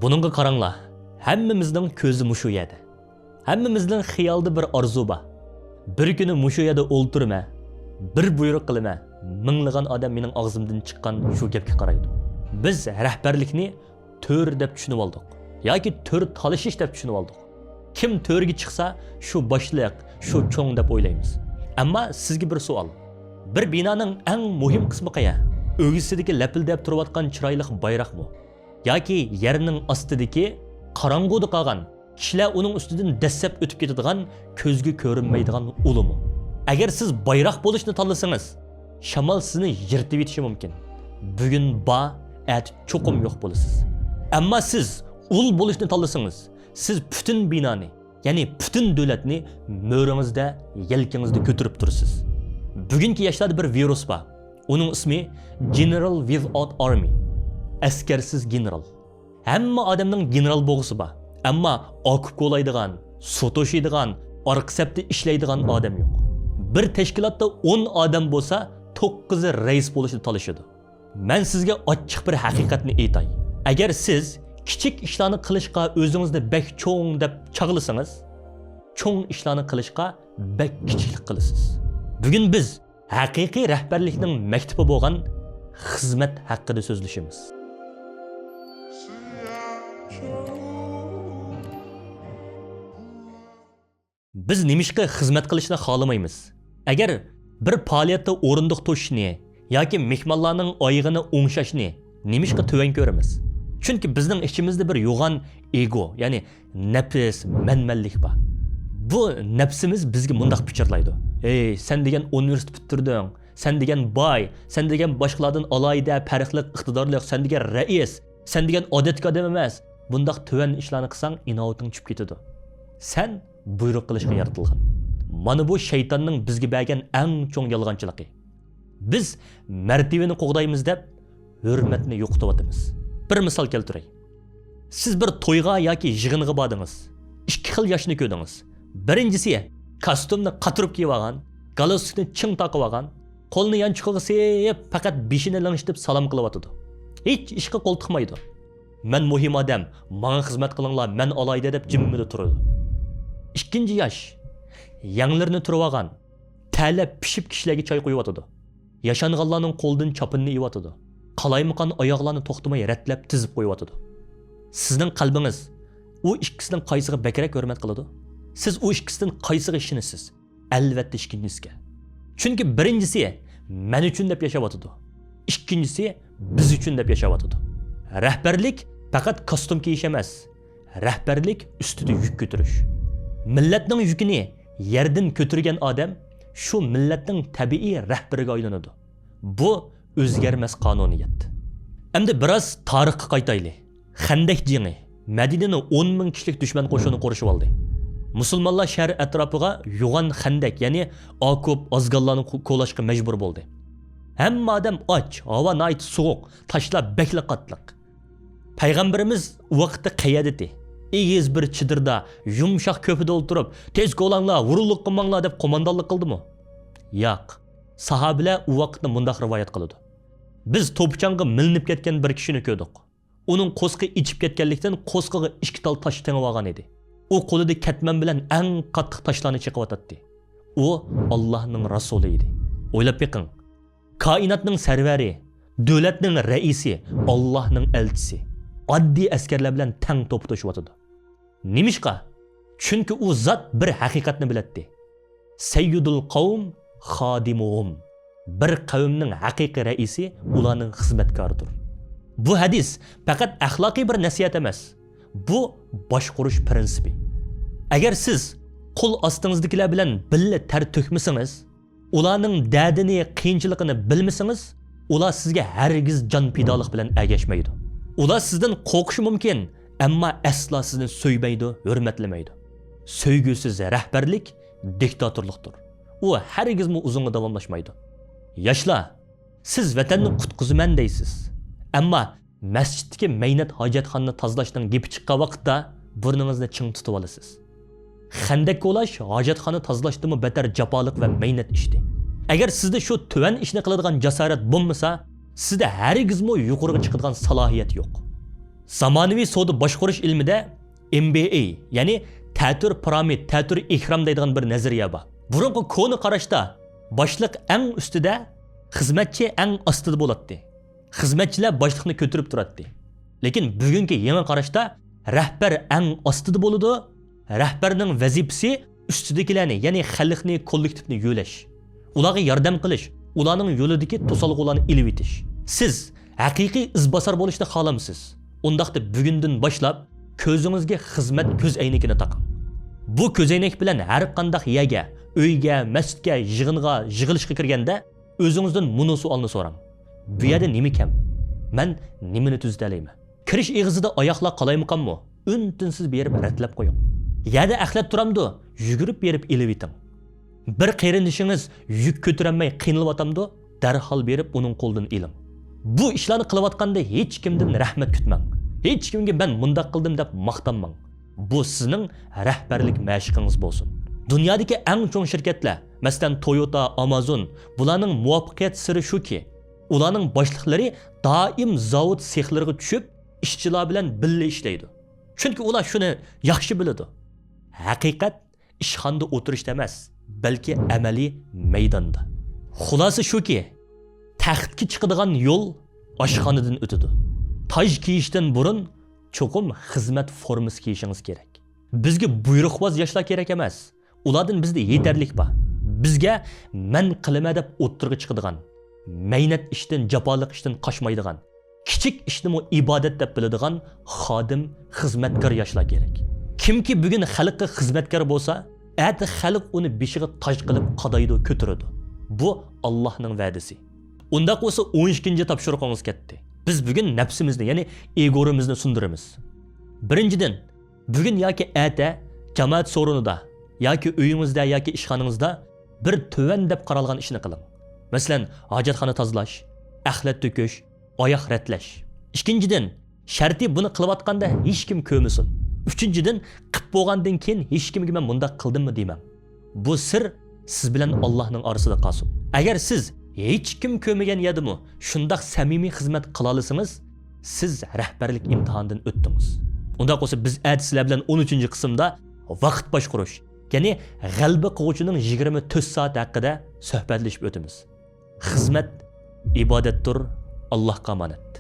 Bununla qaranglar, hammamizning ko'zi mushu yerda. Hammamizning xiyolida bir orzu bor. Bir kuni mushu yerda o'ltirma, bir buyruq qilma. Minglagan odam mening og'zimdan chiqqan shu gapga qaraydi. Biz rahbarlikni to'r deb tushunib oldik yoki to'r talashish deb tushunib oldik. Kim to'rga chiqsa, shu boshliq, shu cho'ng deb o'ylaymiz. Ammo sizga bir savol. Bir binoning eng muhim qismi qaya? O'gisidagi lapildab turayotgan chiroyli bayroqmi? Yoki yerning ostidagi qorong'uda qolgan, kishilar uning ustidan dassab o'tib ketadigan, ko'zga ko'rinmaydigan ulumi? Agar siz bayroq bo'lishni tanlasangiz, shamol sizni yirtib yetishi mumkin. Bugun ba, at cho'qim yo'q bo'lasiz. Ammo siz ul bo'lishni tanlasangiz, siz butun binoni, ya'ni butun davlatni mo'ringizda, yelkangizda ko'tarib tursiz. Bugungi yoshlarda bir virus bor. Uning ismi General Without Army. Askarsiz general. Hamma odamning general bo'lg'isi bor. Ammo o'qib qo'laydigan, su to'shiydigan, orqa sapda ishlaydigan odam yo'q. Bir tashkilotda 10 odam bo'lsa, 9'i rais bo'lishni talashadi. Men sizga ochiq bir haqiqatni aytay. Agar siz kichik ishlarni qilishga o'zingizni bek cho'ng deb chaqlasangiz, cho'ng ishlarni qilishga bek kichiklik qilasiz. Bugun biz haqiqiy rahbarlikning maktabi bo'lgan xizmat haqida so'zlashamiz. Biz nimishqa xizmat qilishni xohlamaymiz. Agar bir faoliyatda o'rindiq to'shishni yoki mehmonlarning oyig'ini o'ngshashni nimishqa tuvan ko'ramiz. Chunki bizning ichimizda bir yo'g'on ego, ya'ni nafs, manmanlik bor. Bu nafsimiz bizga mundaq pichirlaydi. Ey, sen degan universitet bitirding, sen degan boy, sen degan boshqalardan alayda, farqli, iqtidorli, sen degan rais, sen degan odatga odam emas. Bundaq tuvan ishlarni qilsang, inovating tushib ketadi. Sen buyruq qilishga yaratilgan. Mana bu shaytonning bizga bergan eng cho'ng yolg'onchiligi. Biz martabani qo'g'daymiz deb hurmatni yo'qotyapmiz. Bir misol keltiray. Siz bir to'yga yoki yig'inga bordingiz. Ikki xil yoshni ko'rdingiz. Birinchisi kostyumni qatirib kiyib olgan, galostukni ching taqib olgan, qo'lni yanchiqqa sepib, faqat beshini langshitib salom qilyotdi. Hech ishga qo'l tiqmaydi. Men muhim odam, menga xizmat qilinglar, men olayda deb jimmida turadi. Ikkinchi yosh yanglarni turib olgan, talab pishib kishilarga choy qo'yib yashanganlarning qo'ldan chopinni yeyotdi. Qalaymiqan oyoqlarni to'xtamay ratlab tizib qo'yib. Sizning qalbingiz u ikkisining qaysiga bakrak hurmat qiladi? Siz u ikkisidan qaysiga ishonasiz? Albatta ikkinchisiga. Chunki birinchisi men uchun deb yashayotdi. Ikkinchisi biz uchun deb yashayotdi. Rahbarlik faqat kostyum kiyish emas. Rahbarlik ustida yuk ko'tarish. Millatning yukini yerdan ko'targan odam shu millatning tabiiy rahbariga aylanadi. Bu o'zgarmas qonuniyat. Endi biroz tarixga qaytaylik. Xandak jang'i Madinani 10 ming kishilik dushman qo'shini qo'rishib oldi. Musulmonlar shahar atrofiga yo'g'on xandak, ya'ni okop ozganlarni qo'lashga majbur bo'ldi. Hamma odam och, havo nayt sovuq, tashlar bekli qatliq. Payg'ambarimiz vaqtda qayaditi. Egiz bir chidirda, yumshoq ko'pida o'tirib, tez qo'langlar, vurulliq qilmanglar deb qo'mondonlik qildimi? Yo'q. Sahobalar u vaqtni mundaq rivoyat qiladi. Biz to'pchonga milinib ketgan bir kishini ko'rdik. Uning qo'sqi ichib ketganlikdan qo'sqiga 2 tal tosh tengib olgan edi. U qo'lida katman bilan eng qattiq toshlarni chiqayotdi. U Allohning rasuli edi. O'ylab beqing. Koinotning sarvari, davlatning raisi, Allohning elchisi oddiy askarlar bilan tang to'p to'shyotdi. Nimishqa? Chunki u zot bir haqiqatni biladi. Sayyidul qavm xodimuhum. Bir qavmning haqiqiy raisi ularning xizmatkoridir. Bu hadis faqat axloqiy bir nasihat emas. Bu boshqarish prinsipi. Agar siz qo'l ostingizdagilar bilan birga ter to'kmasangiz, ularning dardini, qiyinchiligini bilmasangiz, ular sizga hargiz jon pidolik bilan ergashmaydi. Ular sizdan qo'rqishi mumkin, ammo aslo sizni so'ymaydi, hurmatlamaydi. So'ygusiz rahbarlik diktatorlikdir. U hargiz uzunga davomlashmaydi. Yoshlar, siz vatanni qutqizaman deysiz. Ammo masjiddagi maynat hojatxonani tozalashning gepi chiqqan vaqtda burningizni ching tutib olasiz. Xandak qo'lash hojatxona tozalashdan betar jafolik va maynat ishdi. Agar sizda shu tuvan ishni qiladigan jasorat bo'lmasa, sizda hargizmi yuqoriga chiqadigan salohiyat yo'q. Zamonaviy savdo boshqarish ilmida MBA, ya'ni ta'tir piramid, ta'tir ihrom deydigan bir nazariya bor. Burungi koni qarashda boshliq eng ustida, xizmatchi eng ostida bo'ladi. Xizmatchilar boshliqni ko'tarib turadi. Lekin bugungi yangi qarashda rahbar eng ostida bo'ladi. Rahbarning vazifasi ustidagilarni, ya'ni xalqni, kollektivni yo'lash, ularga yordam qilish, ularning yo'lidagi to'salg'ularni ilib etish. Siz haqiqiy izbosar bo'lishni xohlamsiz? Undaqda bugundan boshlab ko'zingizga xizmat ko'z aynigini taqing. Bu ko'z aynak bilan har qanday yerga, uyga, masjidga, yig'ilishga kirganda o'zingizdan muni savolni so'rang. Bu yerda nima kam? Men nimani tuzalayman? Kirish eg'izida oyoqlar qalaymiqanmi? Untinsiz berib ratlab qo'ying. Yerda axlat turamdi, yugurib berib ilib eting. Bir qarindishingiz yuk ko'tarolmay qiynalyapamdi, darhol berib uning qo'ldan iling. Bu ishlarni qilayotganda hech kimdan rahmat kutmang. Hech kimga men mundaq qildim deb maqtanmang. Bu sizning rahbarlik mashqingiz bo'lsin. Dunyodagi eng chong shirkatlar, masalan Toyota, Amazon, bularning muvaffaqiyat siri shuki, ularning boshliqlari doim zavod sexlariga tushib, ishchilar bilan birga ishlaydi. Chunki ular shuni yaxshi biladi. Haqiqat ishxonada o'tirishda emas, balki amaliy maydonda. Xulosa shuki, taxtga chiqadigan yo'l oshxonadan o'tadi. Taj kiyishdan burun cho'qim xizmat formasi kiyishingiz kerak. Bizga buyruqvoz yoshlar kerak emas. Ulardan bizda yetarlik bor. Bizga men qilma deb o'tirga chiqadigan, mehnat ishdan, jafoliq ishdan qochmaydigan, kichik ishni ibodat deb biladigan xodim, xizmatkor yoshlar kerak. Kimki bugun xalqqa xizmatkor bo'lsa, ati xalq uni beshiga toj qilib qadaydi, ko'taradi. Bu Allohning va'dasi. Undaq bo'lsa 12-chi topshiriqingiz ketdi. Biz bugun nafsimizni, ya'ni egorimizni sundiramiz. Birinchidan, bugun yoki ata jamoat so'rinida yoki uyingizda yoki ishxonangizda bir tuvan deb qaralgan ishni qiling. Masalan, hojatxona tozalash, axlat to'kish, oyoq ratlash. Ikkinchidan, sharti buni qilayotganda hech kim ko'rmasin. Uchinchidan, qilib bo'lgandan keyin hech kimga men bunda qildimmi deyman. Bu sir siz bilan Allohning orasida qolsin. Agar siz hech kim ko'rmagan yerdimi shundaq samimiy xizmat qila olsangiz, siz rahbarlik imtihonidan o'tdingiz. Unda bo'lsa biz sizlar bilan 13-qismda vaqt boshqarish, ya'ni g'alba qiluvchining 24 soat haqida suhbatlashib o'tamiz. Xizmat ibodatdir, Allohga omonat.